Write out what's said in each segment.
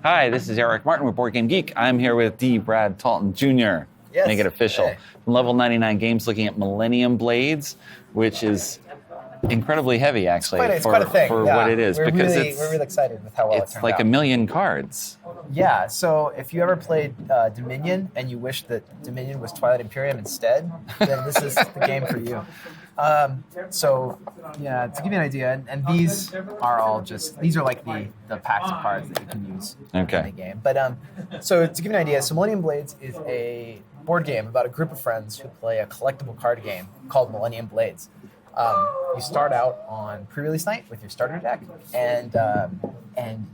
Hi, this is Eric Martin with BoardGameGeek. I'm here with D. Brad Talton Jr. Yes. Make it official. Hey. From Level 99 Games, looking at Millennium Blades, which is incredibly heavy, actually, It's quite a thing. for Yeah. what it is. We're because really excited with how well it it's turned like out. 1 million cards. Yeah, so if you ever played Dominion and you wish that Dominion was Twilight Imperium instead, then this is the game for you. To give you an idea, and these are all these are like the packs of cards that you can use in the game. But so to give you an idea, so Millennium Blades is a board game about a group of friends who play a collectible card game called Millennium Blades. You start out on pre-release night with your starter deck, and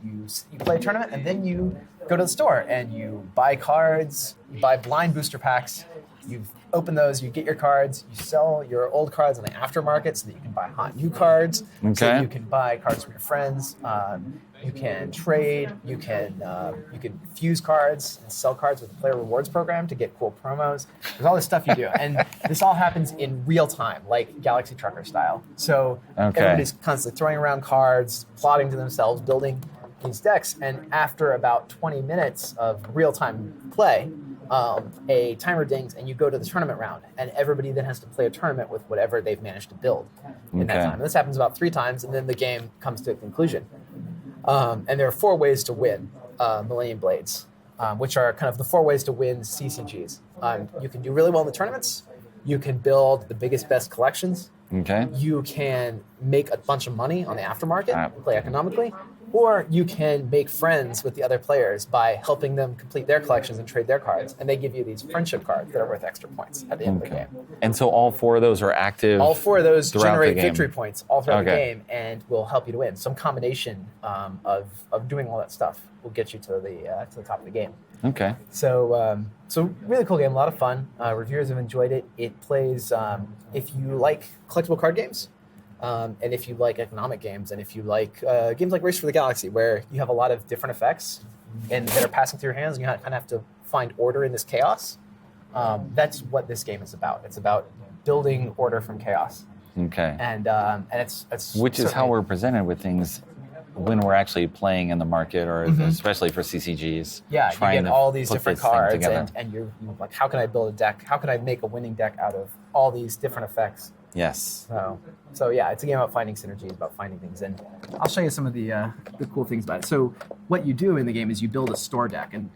you play a tournament, and then you go to the store and you buy cards, you buy blind booster packs, you open those, you get your cards, you sell your old cards on the aftermarket so that you can buy hot new cards, so that you can buy cards from your friends, you can trade, you can fuse cards and sell cards with the player rewards program to get cool promos. There's all this stuff you do, and this all happens in real time, like Galaxy Trucker style. So everybody's constantly throwing around cards, plotting to themselves, building these decks, and after about 20 minutes of real-time play, a timer dings and you go to the tournament round, and everybody then has to play a tournament with whatever they've managed to build in that time. And this happens about 3 times, and then the game comes to a conclusion. And there are 4 ways to win Millennium Blades, which are kind of the 4 ways to win CCGs. You can do really well in the tournaments. You can build the biggest, best collections. You can make a bunch of money on the aftermarket, play economically. Or you can make friends with the other players by helping them complete their collections and trade their cards. And they give you these friendship cards that are worth extra points at the end of the game. And so all 4 of those are active. All 4 of those generate the victory points all throughout the game and will help you to win. Some combination of doing all that stuff will get you to the top of the game. Okay. So really cool game, a lot of fun. Reviewers have enjoyed it. It plays, if you like collectible card games, and if you like economic games, and if you like games like Race for the Galaxy, where you have a lot of different effects and that are passing through your hands, and you kind of have to find order in this chaos, that's what this game is about. It's about building order from chaos. Okay. And it's which is how we're presented with things when we're actually playing in the market, or especially for CCGs. Yeah, you get all these different cards, and you're like, how can I build a deck? How can I make a winning deck out of all these different effects? Yes. So yeah, it's a game about finding synergies, about finding things, and I'll show you some of the cool things about it. So what you do in the game is you build a store deck, and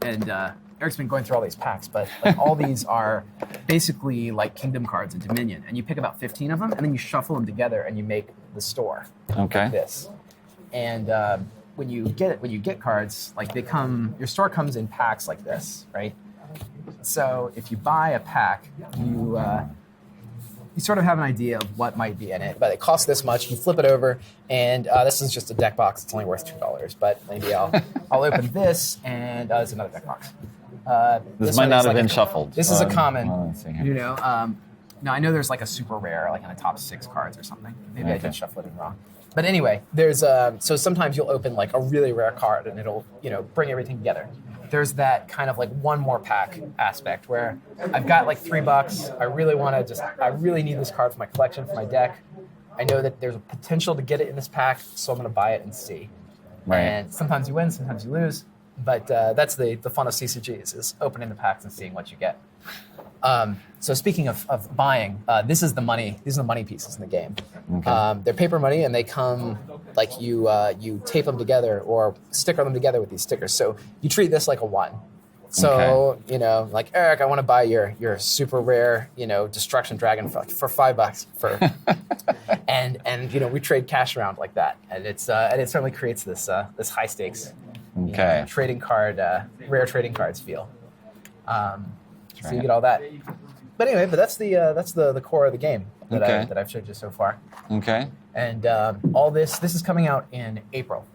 Eric's been going through all these packs, but like, all these are basically like Kingdom cards and Dominion, and you pick about 15 of them, and then you shuffle them together, and you make the store. Okay. Like this, and when you get cards, like your store comes in packs like this, right? So if you buy a pack, you sort of have an idea of what might be in it, but it costs this much. You flip it over, and this is just a deck box. It's only worth $2, but maybe I'll open this, and there's another deck box. This might not have been shuffled. This is a common, let's see here. Now I know there's like a super rare, like in the top 6 cards or something. Maybe I did shuffle it in wrong. But anyway, there's so sometimes you'll open like a really rare card, and it'll bring everything together. There's that kind of like one more pack aspect where I've got like $3. I really need this card for my collection, for my deck. I know that there's a potential to get it in this pack, so I'm going to buy it and see. Right. And sometimes you win, sometimes you lose, but that's the fun of CCGs, is opening the packs and seeing what you get. So speaking of buying, this is the money. These are the money pieces in the game. Okay. They're paper money, and they come like you tape them together or sticker them together with these stickers. So you treat this like a 1. So like, Eric, I want to buy your super rare Destruction Dragon for $5 and we trade cash around like that, and it certainly creates this high stakes trading card rare trading cards feel. So you get all that. But anyway, that's the core of the game that I've showed you so far. Okay. And all this is coming out in April,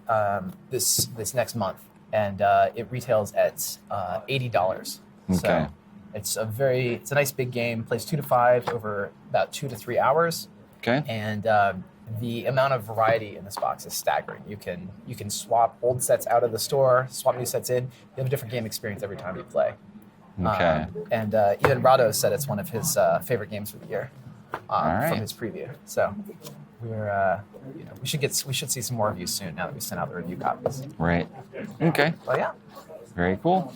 this next month, and it retails at $80. Okay. So it's a nice big game. Plays 2 to 5 over about 2 to 3 hours. Okay. And the amount of variety in this box is staggering. You can swap old sets out of the store, swap new sets in. You have a different game experience every time you play. Okay. And even Rado said it's one of his favorite games for the year from his preview. So we're we should see some more reviews soon now that we sent out the review copies. Right. Okay. Well, yeah. Very cool.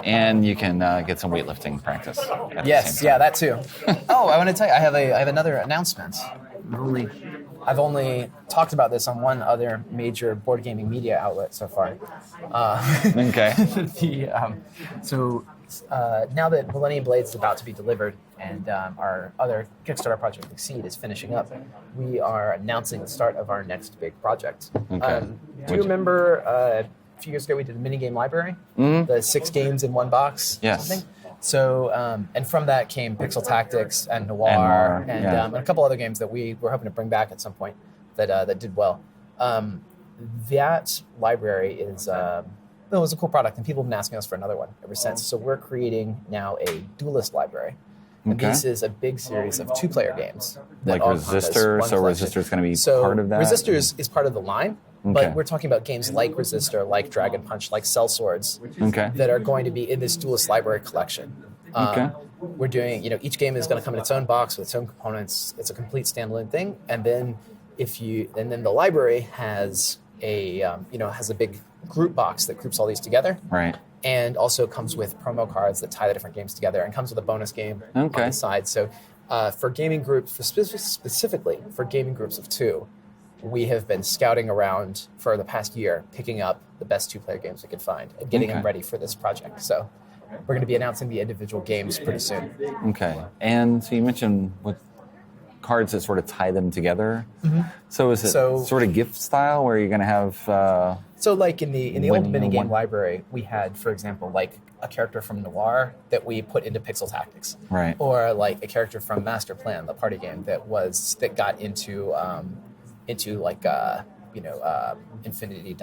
And you can get some weightlifting practice. At Yes, the same time. yeah, that too. Oh, I want to tell you, I have another announcement. I've only talked about this on one other major board gaming media outlet so far. Okay. So now that Millennium Blades is about to be delivered and our other Kickstarter project, Exceed, is finishing up, we are announcing the start of our next big project. Okay. Do you remember a few years ago we did the minigame library? Mm-hmm. The 6 games in one box? Yes. Something? So, and from that came Pixel Tactics and Noir and a couple other games that we were hoping to bring back at some point that did well. That library is it was a cool product, and people have been asking us for another one ever since. So we're creating now a Duelist Library. And this is a big series of 2-player games. Like Resistor, so Resistor is going to be part of that? Resistor is part of the line, but we're talking about games like Resistor, like Dragon Punch, like Cell Swords, that are going to be in this Duelist Library collection. We're doing, each game is going to come in its own box with its own components. It's a complete standalone thing, and then the library has has a big group box that groups all these together. Right. And also comes with promo cards that tie the different games together, and comes with a bonus game on the side. So for gaming groups, specifically for gaming groups of 2, we have been scouting around for the past year, picking up the best 2-player games we could find and getting them ready for this project. So we're going to be announcing the individual games pretty soon. Okay. And so you mentioned with cards that sort of tie them together. Mm-hmm. So is it sort of gift style where you're going to have... So like in the old minigame library, we had, for example, like a character from Noir that we put into Pixel Tactics. Right. Or like a character from Master Plan, the party game that got into Infinity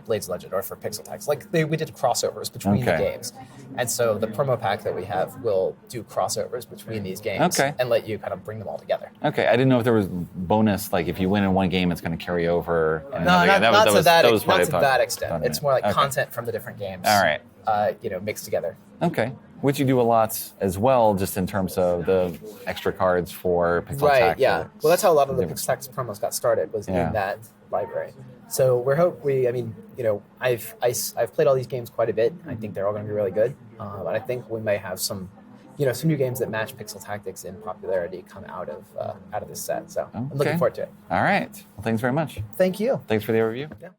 Blades Legend, or for Pixel Tactics. Like we did crossovers between the games. And so the promo pack that we have will do crossovers between these games and let you kind of bring them all together. Okay, I didn't know if there was bonus, like if you win in one game, it's going to carry over. No, not to that extent. It's more like content from the different games. All right. Mixed together. Okay. Which you do a lot as well, just in terms of the extra cards for Pixel Tactics. Right, yeah. Well, that's how a lot of the Pixel Tactics promos got started, was in that library. So I've played all these games quite a bit. I think they're all going to be really good. But I think we may have some new games that match Pixel Tactics in popularity come out of this set. So I'm looking forward to it. All right. Well, thanks very much. Thank you. Thanks for the overview. Yeah.